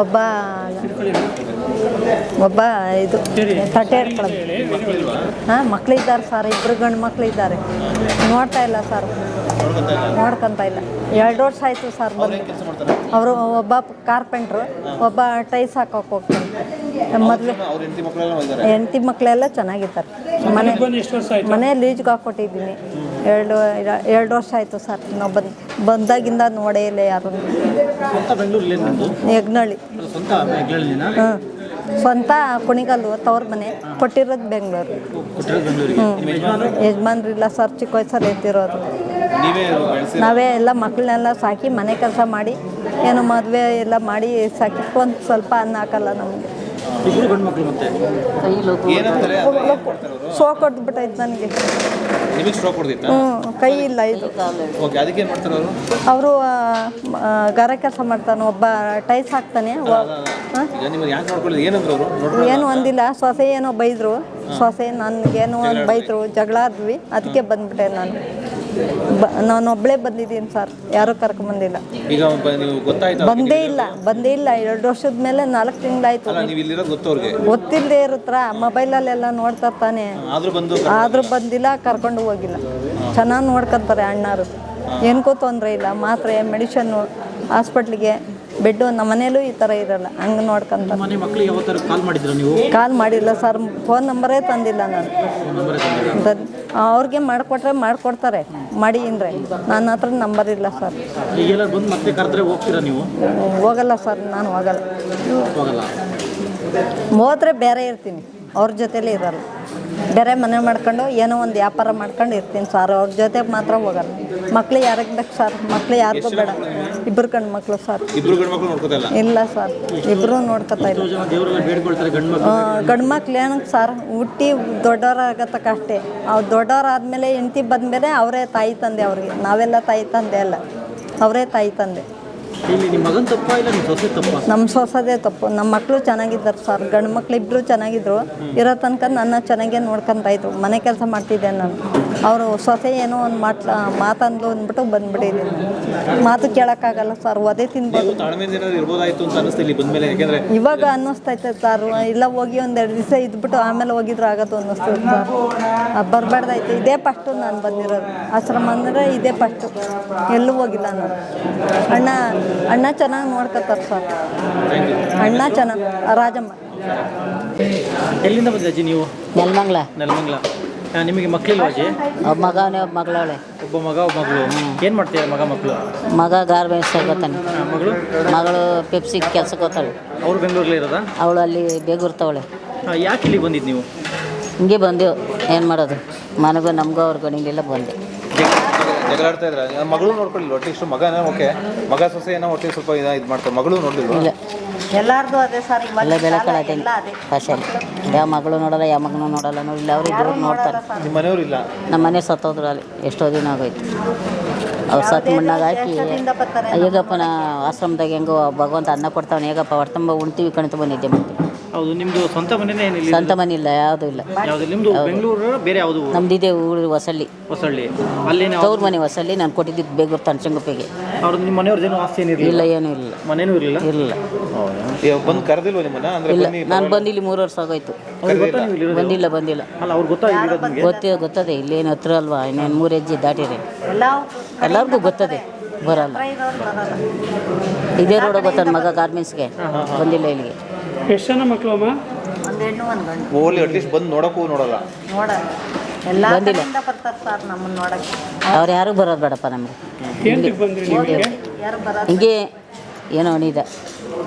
ಒಬ್ಬ ಒಬ್ಬ ಇದು ತಟ್ಟೆ ಹಿಡ್ಕೊಳ್ಳೋದು. ಹಾಂ, ಮಕ್ಕಳಿದ್ದಾರೆ ಸರ್, ಇಬ್ಬರು ಗಂಡು ಮಕ್ಕಳಿದ್ದಾರೆ. ನೋಡ್ತಾ ಇಲ್ಲ ಸರ್, ನೋಡ್ಕೊತ ಇಲ್ಲ. 2 ವರ್ಷ ಆಯಿತು ಸರ್ ಬಂದು. ಅವರು ಒಬ್ಬ ಕಾರ್ಪೆಂಟ್ರು, ಒಬ್ಬ ಟೈಸ್ ಹಾಕೋಕೆ ಹೋಗ್ತಾರೆ. ಮದುವೆ ಹೆಂಡತಿ ಮಕ್ಕಳೆಲ್ಲ ಚೆನ್ನಾಗಿದ್ದಾರೆ. ಮನೆ ಲೀಜ್ಗೆ ಹಾಕ್ಕೊಟ್ಟಿದ್ದೀನಿ. 2 ವರ್ಷ ಆಯಿತು ಸರ್. ನಾವು ಬಂದಾಗಿಂದ ನೋಡೇ ಇಲ್ಲ ಯಾರು. ಯಗ್ನಳ್ಳಿ. ಹಾಂ, ಸ್ವಂತ ಕುಣಿಗಲ್ಲು, ತವ್ರ ಮನೆ. ಕೊಟ್ಟಿರೋದು ಬೆಂಗಳೂರು. ಯಜಮಾನ್ರಿಲ್ಲ ಸರ್, ಚಿಕ್ಕ ವಯಸ್ಸಲ್ಲಿ ಎತ್ತಿರೋದು. ನಾವೇ ಎಲ್ಲ ಮಕ್ಕಳನ್ನೆಲ್ಲ ಸಾಕಿ ಮನೆ ಕೆಲಸ ಮಾಡಿ ಏನು ಮದುವೆ ಎಲ್ಲ ಮಾಡಿ ಸಾಕಿಟ್ಕೊಂಡು ಸ್ವಲ್ಪ ಅನ್ನ ಹಾಕಲ್ಲ ನಮಗೆ. ಸ್ಟ್ರೋಕ್ ಹೊಡೆದ್ಬಿಟ್ಟೈತೆ ನನಗೆ. ಕೈ ಇಲ್ಲ ಇದು. ಅವರು ಗಾರೆ ಕೆಲಸ ಮಾಡ್ತಾನೆ, ಒಬ್ಬ ಟೈಸ್ ಹಾಕ್ತಾನೆ. ಏನು ಅಂದಿಲ್ಲ. ಸೊಸೆ ಏನೋ ಬೈದರು, ಸೊಸೆ ನನಗೇನೋ ಒಂದು ಬೈದರು, ಜಗಳ ಆದ್ವಿ. ಅದಕ್ಕೆ ಬಂದ್ಬಿಟ್ಟೆ ನಾನು. ನಾನು ಒಬ್ಬಳೇ ಬಂದಿದ್ದೀನಿ ಸರ್, ಯಾರೂ ಕರ್ಕೊಂಬಂದಿಲ್ಲ. ಬಂದೇ ಇಲ್ಲ 2 ವರ್ಷದ ಮೇಲೆ 4 ತಿಂಗಳಾಯ್ತು. ಗೊತ್ತಿಲ್ಲದೆ ಇರುತ್ತರ ಮೊಬೈಲಲ್ಲೆಲ್ಲ ನೋಡ್ತಾ ತಾನೆ. ಆದರೂ ಬಂದಿಲ್ಲ, ಕರ್ಕೊಂಡು ಹೋಗಿಲ್ಲ. ಚೆನ್ನಾಗಿ ನೋಡ್ಕೊತಾರೆ ಅಣ್ಣಾರು, ಏನಕ್ಕೂ ತೊಂದರೆ ಇಲ್ಲ. ಮಾತ್ರೆ, ಮೆಡಿಷನ್ನು, ಹಾಸ್ಪಿಟ್ಲಿಗೆ ಬೆಡ್ಡು. ನಮ್ಮ ಮನೇಲೂ ಈ ಥರ ಇರಲ್ಲ, ಹಂಗೆ ನೋಡ್ಕೊಂತಾರೆ. ಕಾಲ್ ಮಾಡಿಲ್ಲ ಸರ್, ಫೋನ್ ನಂಬರೇ ತಂದಿಲ್ಲ ನಾನು. ಅವ್ರಿಗೆ ಮಾಡಿಕೊಟ್ರೆ ಮಾಡಿಕೊಡ್ತಾರೆ, ಮಾಡಿ ಅಂದರೆ ನನ್ನ ಹತ್ರ ನಂಬರ್ ಇಲ್ಲ ಸರ್. ಹೋಗಲ್ಲ ಸರ್, ನಾನು ಹೋಗಲ್ಲ. ಹೋದ್ರೆ ಬೇರೆ ಇರ್ತೀನಿ, ಅವ್ರ ಜೊತೆಲೇ ಇರಲ್ಲ. ಬೇರೆ ಮನೆ ಮಾಡ್ಕೊಂಡು ಏನೋ ಒಂದು ವ್ಯಾಪಾರ ಮಾಡ್ಕೊಂಡು ಇರ್ತೀನಿ ಸರ್, ಅವ್ರ ಜೊತೆ ಮಾತ್ರ ಹೋಗಲ್ಲ. ಮಕ್ಳು ಯಾರಿಗೆ ಬೇಕು ಸರ್? ಮಕ್ಳು ಯಾರಿಗೂ ಬೇಡ. 2 ಗಂಡು ಮಕ್ಕಳು ಸರ್. ಇಲ್ಲ ಸರ್, ಇಬ್ಬರು ನೋಡ್ಕೊತಾ ಇಲ್ಲ. ಗಂಡು ಮಕ್ಳು ಏನಕ್ಕೆ ಸರ್, ಹುಟ್ಟಿ ದೊಡ್ಡವರಾಗತ್ತಕ್ಕ ಅಷ್ಟೇ. ಅವ್ರು ದೊಡ್ಡವರಾದ್ಮೇಲೆ ಹೆಂಡತಿ ಬಂದಮೇಲೆ ಅವರೇ ತಾಯಿ ತಂದೆ ಅವ್ರಿಗೆ. ನಾವೆಲ್ಲ ತಾಯಿ ತಂದೆ ಅಲ್ಲ, ಅವರೇ ತಾಯಿ ತಂದೆ. ನಮ್ಮ ಸೊಸೆದೇ ತಪ್ಪು. ನಮ್ಮ ಮಕ್ಕಳು ಚೆನ್ನಾಗಿದ್ದಾರೆ ಸರ್, ಗಂಡು ಮಕ್ಳು ಇಬ್ಬರು ಚೆನ್ನಾಗಿದ್ರು. ಇರೋ ತನಕ ನನ್ನ ಚೆನ್ನಾಗೇ ನೋಡ್ಕೊತಾ ಇದ್ರು. ಮನೆ ಕೆಲಸ ಮಾಡ್ತಿದ್ದೆ ನಾನು. ಅವರು ಸೊಸೆ ಏನೋ ಒಂದು ಮಾತಂದು ಅಂದ್ಬಿಟ್ಟು ಬಂದ್ಬಿಟ್ಟಿದ್ದೀನಿ. ಮಾತು ಕೇಳೋಕ್ಕಾಗಲ್ಲ ಸರ್, ಒದೆ ತಿನ್ಬೋದು. ಇವಾಗ ಅನ್ನಿಸ್ತೈತೆ ಸರ್, ಇಲ್ಲ ಹೋಗಿ 1-2 ದಿವಸ ಇದ್ಬಿಟ್ಟು ಆಮೇಲೆ ಹೋಗಿದ್ರು ಆಗೋದು ಅನ್ನಿಸ್ತೈತೆ ಸರ್. ಬರಬಾರ್ದಾಯ್ತು. ಇದೇ ಫಸ್ಟು ನಾನು ಬಂದಿರೋದು ಆಶ್ರಮ ಅಂದರೆ, ಇದೇ ಫಸ್ಟು. ಎಲ್ಲೂ ಹೋಗಿಲ್ಲ ನಾನು. ಅಣ್ಣ ಚೆನ್ನಾಗಿ ನೋಡ್ಕೊತಾರೆ ಸರ್. ಅಣ್ಣ ಚೆನ್ನಾಗಿ. ರಾಜಮ್ಮ. ಎಲ್ಲಿಂದ ಬಂದಿದ್ದ ನೀವು? ನೆಲಮಂಗಲ. ನಿಮಗೆ ಮಕ್ಕಳಿಲ್ವಾ ಅಜ್ಜಿ? ಒಬ್ಬ ಮಗನೇ, ಒಬ್ಬ ಮಗಳವಳೆ. ಒಬ್ಬ ಮಗ, ಒಬ್ಬ ಮಗಳು. ಏನು ಮಾಡ್ತೀರಾ ಮಕ್ಕಳು? ಮಗ ಗಾರ್ಮೆಂಟ್ಸ್ ಹೋಗ್ತಾನೆ. ಮಗಳು ಪೆಪ್ಸಿಗೆ ಕೆಲ್ಸಕ್ಕೆ ಹೋಗ್ತಾಳೆ. ಅವ್ರು ಬೆಂಗಳೂರಲ್ಲಿ ಇರೋದಾ? ಅವಳು ಅಲ್ಲಿ ಬೇಗೂರ್ತವಳೆ. ಯಾಕೆ ಇಲ್ಲಿ ಬಂದಿದ್ದು ನೀವು? ಹಿಂಗೆ ಬಂದೆವು, ಏನು ಮಾಡೋದು. ಮನೆಗೂ ನಮಗೂ ಅವ್ರ ಗಣಿಲೆಲ್ಲ ಬಂದೆ. ಜಗಳಾಡ್ತಾ ಇದ್ರ? ಮಗಳು ನೋಡ್ಕೊಳ್ಳಿ ಒಟ್ಟಿಗೆ. ಮಗನ ಓಕೆ, ಮಗ ಸೊಸೆ ಏನೋ ಒಟ್ಟಿಗೆ ಸ್ವಲ್ಪ ಇದು ಮಾಡ್ತಾರೆ. ಮಗಳು ನೋಡ್ಲಿಲ್ಲ? ಇಲ್ಲ, ಎಲ್ಲಾರ್ದು ಅದೇ ಸರ್. ಎಲ್ಲ ಬೆಳಕಳತೀನಿ ಭಾಷೆ. ಯಾವ ಮಗಳು ನೋಡಲ್ಲ, ಯಾವ ಮಗನೂ ನೋಡಲ್ಲ. ನೋಡಿಲ್ಲ, ಅವ್ರು ಇಬ್ಬರು ನೋಡ್ತಾರೆ. ನಿಮ್ಮ ಮನೆಯವರು ಇಲ್ಲ? ನಮ್ಮ ಮನೆ ಸತ್ತೋದ್ರು ಅಲ್ಲಿ ಎಷ್ಟೋ ದಿನ ಆಗೋಯ್ತು. ಅವ್ರು ಸತ್ತು ಮಣ್ಣಾಗ ಹಾಕಿ ಹೇಗಪ್ಪನ ಆಶ್ರಮದಾಗ ಹೆಂಗೋ ಭಗವಂತ ಅನ್ನ ಕೊಡ್ತಾವನೆ, ಹೇಗಪ್ಪ ಹೊಟ್ಟೆಂಬ ಉಣ್ತೀವಿ ಕಣಿತು ಬಂದಿದ್ದೆ. ಮತ್ತೆ ಹೌದು, ನಿಮ್ಮದು ಸ್ವಂತ ಮನೆನೇ? ಏನಿಲ್ಲ, ಸ್ವಂತ ಮನೆ ಇಲ್ಲ, ಯಾವುದೂ ಇಲ್ಲ. ನಿಮ್ಮದು ಬೆಂಗಳೂರು ಬೇರೆ ಯಾವುದು? ನಮ್ದಿದೆ ಊರು ಹೊಸಳ್ಳಿ. ಅಲ್ಲಿ ತವ್ರ ಮನೆ ಹೊಸಳ್ಳಿ. ನಾನು ಕೊಟ್ಟಿದ್ದು ಬೇಗೂರು ತನಚಂಗುಪ್ಪೆಗೆ. ಅವ್ರು ನಿಮ್ಮ ಮನೆಯವ್ರದ್ದೇನು ಆಸ್ತಿ ಏನಿರಲಿಲ್ಲ? ಇಲ್ಲ, ಏನೂ ಇಲ್ಲ. ಮನೇನೂ ಇರಲಿಲ್ಲ? ಇರಲಿಲ್ಲ. ಬಂದು ಕರೆದಿಲ್ವ ನಿಮ್ಮನ್ನ? ಇಲ್ಲ, ನಾನು ಬಂದಿಲ್ಲಿ 3 ವರ್ಷ ಆಗೋಯ್ತು. ಬಂದಿಲ್ಲ. ಅಲ್ಲ, ಅವ್ರು ಗೊತ್ತದೆ. ಇಲ್ಲೇನು ಹತ್ರ ಅಲ್ವಾ, ಇನ್ನೇನು 3 ಹೆಜ್ಜೆ ದಾಟಿರಿ. ಎಲ್ಲರಿಗೂ ಗೊತ್ತದೆ, ಬರಲ್ಲ. ಇದೇ ರೋಡ್ ಗೊತ್ತಾನ ಮಗ ಗಾರ್ಮೆಂಟ್ಸ್ಗೆ. ಬಂದಿಲ್ಲ ಇಲ್ಲಿಗೆ. ಎಷ್ಟು ಜನ ಮಕ್ಕಳು ಅಮ್ಮ? 1 ಹೆಣ್ಣು 1 ಗಂಡು. ಓಲಿ ಅಟ್ಲೀಸ್ಟ್ ಬಂದು ನೋಡೋಕ್ಕೂ ನೋಡಲ್ಲ. ಎಲ್ಲ ಕಡೆಯಿಂದ ಬರ್ತಾರೆ ಸರ್ ನಮ್ಮನ್ನು ನೋಡೋಕ್ಕೆ. ಅವ್ರು ಯಾರು ಬರೋದು ಬೇಡಪ್ಪ ನಮಗೆ. ಯಾರು ಬರೋದು? ಹಿಂಗೆ ಏನೋ ಅನಿದ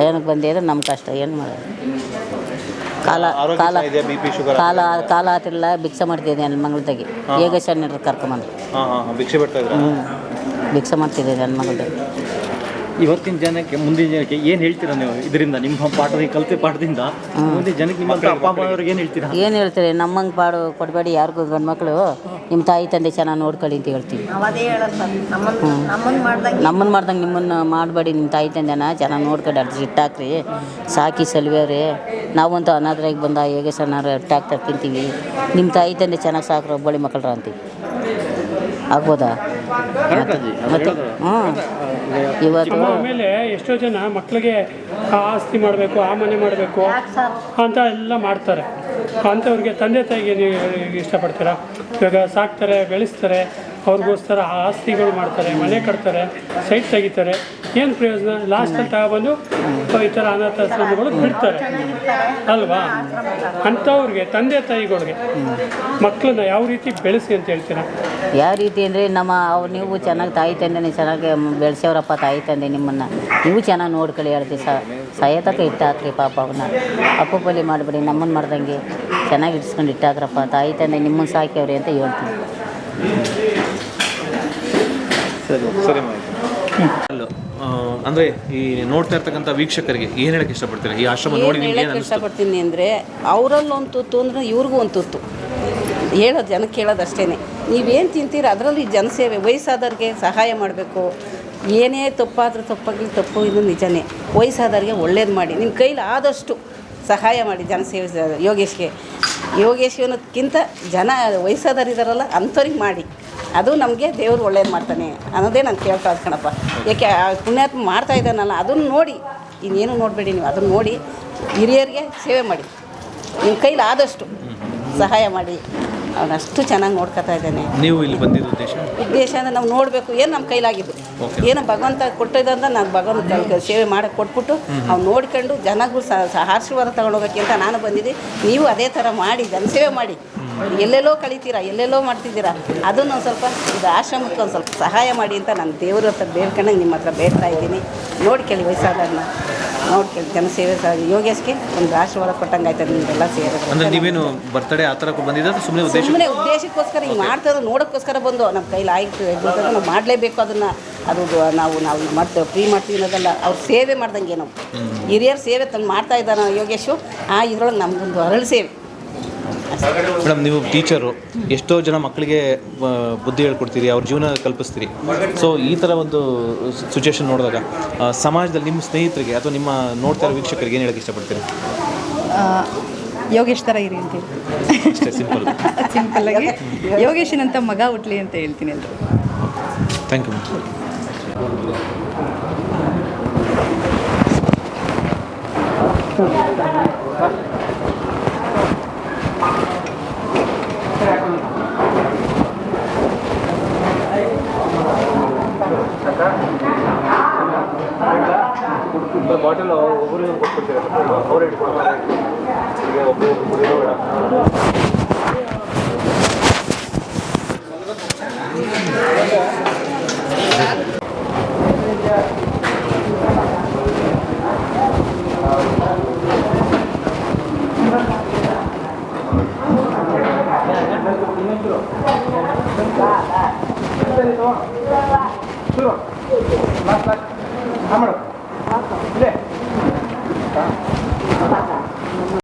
ಏನಕ್ಕೆ ಬಂದಿದ್ರೆ ನಮ್ಮ ಕಷ್ಟ. ಏನು ಮಾಡೋದು? ಕಾಲ ಆತಿಲ್ಲ. ಭಿಕ್ಷೆ ಮಾಡ್ತಿದ್ದೆ ನನ್ನ ಮಗಳದಾಗಿ. ಹೇಗೆ ಸಣ್ಣ ಕರ್ಕೊಂಬಂದು ಭಿಕ್ಷೆ ಬಿಡ್ತಾ ಇದ್ರು. ಭಿಕ್ಷೆ ಮಾಡ್ತಿದ್ದೆ ನನ್ನ ಮಗಳದಾಗಿ. ಇವತ್ತಿನ ಜನಕ್ಕೆ, ಮುಂದಿನ ಜನಕ್ಕೆ ಏನು ಹೇಳ್ತೀರಾ ನೀವು? ಇದರಿಂದ ನಿಮ್ಮ ಪಾಠದ ಕಲಿತೆ ಪಾಠದಿಂದ ಮುಂದಿನ ಜನಕ್ಕೆ ನಿಮ್ಮ ಅಪ್ಪ ಅಮ್ಮವ್ರಿಗೆ ಏನು ಹೇಳ್ತೀರಾ? ಏನು ಹೇಳ್ತೀರಿ? ನಮ್ಮಂಗೆ ಪಾಡು ಕೊಡಬೇಡಿ ಯಾರಿಗೂ. ಗಂಡು ಮಕ್ಕಳು ನಿಮ್ಮ ತಾಯಿ ತಂದೆ ಚೆನ್ನಾಗಿ ನೋಡ್ಕೊಳ್ಳಿ ಅಂತ ಹೇಳ್ತೀವಿ. ನಮ್ಮನ್ನು ಮಾಡ್ದಂಗೆ ನಿಮ್ಮನ್ನು ಮಾಡಬೇಡಿ. ನಿಮ್ಮ ತಾಯಿ ತಂದೆನ ಚೆನ್ನಾಗಿ ನೋಡ್ಕೊಂಡು ಇಟ್ಟಾಕ್ರಿ, ಸಾಕಿ ಸಲ್ವೇವ್ರಿ. ನಾವಂತೂ ಅನಾಥರಾಗಿ ಬಂದ ಹೇಗೆ ಸಣ್ಣ ಇಟ್ಟಾಕ್ತಾರೆ ತಿಂತೀವಿ. ನಿಮ್ಮ ತಾಯಿ ತಂದೆ ಚೆನ್ನಾಗಿ ಸಾಕ್ರು, ಒಬ್ಬಳಿ ಮಕ್ಕಳ್ರ ಅಂತೀವಿ. ಆಗ್ಬೋದಾ? ಮತ್ತೆ ಇವತ್ತು ಆಮೇಲೆ ಎಷ್ಟೋ ಜನ ಮಕ್ಕಳಿಗೆ ಆ ಆಸ್ತಿ ಮಾಡಬೇಕು, ಆ ಮನೆ ಮಾಡಬೇಕು ಅಂತ ಎಲ್ಲ ಮಾಡ್ತಾರೆ. ಅಂಥವ್ರಿಗೆ ತಂದೆ ತಾಯಿಗೆ ನೀವು ಇಷ್ಟಪಡ್ತೀರಾ? ಇವಾಗ ಸಾಕ್ತಾರೆ, ಬೆಳೆಸ್ತಾರೆ, ಅವ್ರಿಗೋಸ್ಕರ ಆ ಆಸ್ತಿಗಳು ಮಾಡ್ತಾರೆ, ಮನೆ ಕಟ್ತಾರೆ, ಸೈಟ್ ತೆಗಿತಾರೆ, ಏನು ಪ್ರಯೋಜನ? ಲಾಸ್ಟಲ್ಲಿ ತಗೊಬಂದು ಈ ಥರ ಅನಾಥಾಶ್ರಮಗಳು ಬಿಡ್ತಾರೆ ಅಲ್ವಾ? ಅಂಥವ್ರಿಗೆ ತಂದೆ ತಾಯಿಗಳಿಗೆ ಮಕ್ಕಳನ್ನ ಯಾವ ರೀತಿ ಬೆಳೆಸಿ ಅಂತ ಹೇಳ್ತೀರಾ? ಯಾವ ರೀತಿ ಅಂದರೆ ನೀವು ಚೆನ್ನಾಗಿ ತಾಯಿ ತಂದೆ ಚೆನ್ನಾಗಿ ಬೆಳೆಸೋರಪ್ಪ, ತಾಯಿ ತಂದೆ ನಿಮ್ಮನ್ನು ನೀವು ಚೆನ್ನಾಗಿ ನೋಡ್ಕೊಳ್ಳಿ. ಹೇಳ್ತೀವಿ ಸಾಯತಕ್ಕ ಇಟ್ಟಾಕ್ರಿ ಪಾಪ, ಅವನ್ನ ಅಪ್ಪಪ್ಪಲ್ಲಿ ಮಾಡಿಬಿಡಿ, ನಮ್ಮನ್ನು ಮಾಡ್ದಂಗೆ ಚೆನ್ನಾಗಿ ಇಡ್ಸ್ಕೊಂಡು ಇಟ್ಟಾಕ್ರಪ್ಪ, ತಾಯಿ ತಂದೆ ನಿಮ್ಮನ್ನು ಸಾಕ್ಯವ್ರಿ ಅಂತ ಹೇಳ್ತೀವಿ. ಸರಿ ಅಲ್ಲ ಅಂದರೆ ಈ ನೋಡ್ತಾ ಇರ್ತಕ್ಕಂಥ ವೀಕ್ಷಕರಿಗೆ ಏನು ಹೇಳಕ್ಕೆ ಇಷ್ಟಪಡ್ತೀರಾ? ಈ ಆಶ್ರಮ ನೋಡಿ ಏನು ಹೇಳಕ್ಕೆ ಇಷ್ಟಪಡ್ತೀನಿ ಅಂದರೆ, ಅವರಲ್ಲಿ ಒಂದು ತುತ್ತು ಅಂದರೆ ಇವ್ರಿಗೂ ಒಂದು ತುತ್ತು ಹೇಳೋದು, ಜನಕ್ಕೆ ಹೇಳೋದು ಅಷ್ಟೇ. ನೀವೇನು ತಿಂತೀರ ಅದರಲ್ಲಿ ಜನಸೇವೆ, ವಯಸ್ಸಾದವ್ರಿಗೆ ಸಹಾಯ ಮಾಡಬೇಕು. ಏನೇ ತಪ್ಪಾದರೂ ತಪ್ಪು ಇದು ನಿಜನೇ. ವಯಸ್ಸಾದವ್ರಿಗೆ ಒಳ್ಳೇದು ಮಾಡಿ, ನಿಮ್ಮ ಕೈಲಿ ಆದಷ್ಟು ಸಹಾಯ ಮಾಡಿ. ಜನಸೇವೆ ಯೋಗೇಶ್ ಅನ್ನೋದಕ್ಕಿಂತ ಜನ ವಯಸ್ಸಾದವ್ರು ಇದ್ದಾರಲ್ಲ ಅಂಥವ್ರಿಗೆ ಮಾಡಿ, ಅದು ನಮಗೆ ದೇವರು ಒಳ್ಳೇದು ಮಾಡ್ತಾನೆ ಅನ್ನೋದೇ ನಾನು ಕೇಳ್ತಾ ಕಣಪ್ಪ. ಯಾಕೆ ಪುಣ್ಯಾತ್ಮ ಮಾಡ್ತಾ ಇದ್ದಾನಲ್ಲ, ಅದನ್ನು ನೋಡಿ, ಇನ್ನೇನು ನೋಡಬೇಡಿ ನೀವು, ಅದನ್ನು ನೋಡಿ ಹಿರಿಯರಿಗೆ ಸೇವೆ ಮಾಡಿ, ನಿಮ್ಮ ಕೈಲಿ ಆದಷ್ಟು ಸಹಾಯ ಮಾಡಿ. ಅವನಷ್ಟು ಚೆನ್ನಾಗಿ ನೋಡ್ಕೊತಾ ಇದ್ದಾನೆ. ನೀವು ಇಲ್ಲಿ ಬಂದಿದ್ದ ಉದ್ದೇಶ ಅಂದರೆ ನಾವು ನೋಡಬೇಕು, ಏನು ನಮ್ಮ ಕೈಲಾಗಿದ್ದು, ಏನೋ ಭಗವಂತ ಕೊಟ್ಟಿದ್ದಂತ ನಾನು ಭಗವಂತ ಸೇವೆ ಮಾಡೋಕ್ಕೆ ಕೊಟ್ಬಿಟ್ಟು ಅವ್ನು ನೋಡ್ಕೊಂಡು ಜನಗಳು ಆಶೀರ್ವಾದ ತಗೊಂಡೋಗೋಕ್ಕೆ ಅಂತ ನಾನು ಬಂದಿದ್ದೆ. ನೀವು ಅದೇ ಥರ ಮಾಡಿ, ಜನಸೇವೆ ಮಾಡಿ. ಎಲ್ಲೆಲ್ಲೋ ಕಳಿತೀರಾ, ಎಲ್ಲೆಲ್ಲೋ ಮಾಡ್ತಿದ್ದೀರಾ, ಅದನ್ನು ಒಂದು ಸ್ವಲ್ಪ ಇದು ಆಶ್ರಮಕ್ಕೆ ಒಂದು ಸ್ವಲ್ಪ ಸಹಾಯ ಮಾಡಿ ಅಂತ ನಾನು ದೇವ್ರ ಹತ್ರ ಬೇಡ್ಕೊಂಡಾಗ ನಿಮ್ಮ ಹತ್ರ ಬೇಡ್ತಾ ಇದ್ದೀನಿ. ನೋಡ್ಕೊಳ್ಳಿ, ವಯಸ್ಸಾದವ್ರನ್ನ ನೋಡ್ಕೊಳ್ಳಿ, ಜನಸೇವೆ ಯೋಗೇಶ್ಗೆ ಒಂದು ಆಶೀರ್ವಾದ ಕೊಟ್ಟಂಗೆ ಆಯ್ತದೆ ನಿಮಗೆಲ್ಲ ಸೇರಿದ್ರೆ. ಅಂದರೆ ನೀವೇನು ಬರ್ತಡೇ ಆ ಥರ ಬಂದಿದ್ದ ಸುಮ್ಮನೆ ಉದ್ದೇಶಕ್ಕೋಸ್ಕರ ಹಿಂಗೆ ಮಾಡ್ತಾರೆ, ನೋಡೋಕ್ಕೋಸ್ಕರ ಬಂದು ನಮ್ಮ ಕೈಲಿ ಆಯಿತು ನಾವು ಮಾಡಲೇಬೇಕು ಅದನ್ನು. ಅದು ನಾವು ಮಾಡ್ತೇವೆ, ಫ್ರೀ ಮಾಡ್ತೀವಿ ಅನ್ನೋದಲ್ಲ, ಅವ್ರು ಸೇವೆ ಮಾಡ್ದಂಗೆ ನಾವು ಹಿರಿಯರ ಸೇವೆ ತಂದು ಮಾಡ್ತಾ ಇದ್ದಾನೆ ಯೋಗೇಶು. ಇದ್ರೊಳಗೆ ನಮಗೊಂದು ಅರಳು ಸೇವೆ. ಮೇಡಮ್, ನೀವು ಟೀಚರು, ಎಷ್ಟೋ ಜನ ಮಕ್ಕಳಿಗೆ ಬುದ್ಧಿ ಹೇಳ್ಕೊಡ್ತೀರಿ, ಅವ್ರ ಜೀವನ ಕಲ್ಪಿಸ್ತೀರಿ. ಸೊ ಈ ಥರ ಒಂದು ಸಿಚುವೇಶನ್ ನೋಡಿದಾಗ ಸಮಾಜದಲ್ಲಿ ನಿಮ್ಮ ಸ್ನೇಹಿತರಿಗೆ ಅಥವಾ ನಿಮ್ಮ ನೋಡ್ತಾ ಇರೋ ವೀಕ್ಷಕರಿಗೆ ಏನು ಹೇಳಕ್ಕೆ ಇಷ್ಟಪಡ್ತೀರಿ? ಯೋಗೇಶ್ ಥರ ಇರಿ ಅಂತೇಳಿ, ಅಷ್ಟೇ ಸಿಂಪಲ್ಲಾಗಿ ಯೋಗೇಶನಂತ ಮಗ ಹುಟ್ಲಿ ಅಂತ ಹೇಳ್ತೀನಿ ಎಲ್ಲರೂ. Thank you. ಬಾಟಲ್ ಒಬ್ಬರಿಗೆ ಕೊಟ್ಬಿಡ್ತೀರಾ? ಅವ್ರು ಇಟ್ಕೊಳ್ತಾರೆ,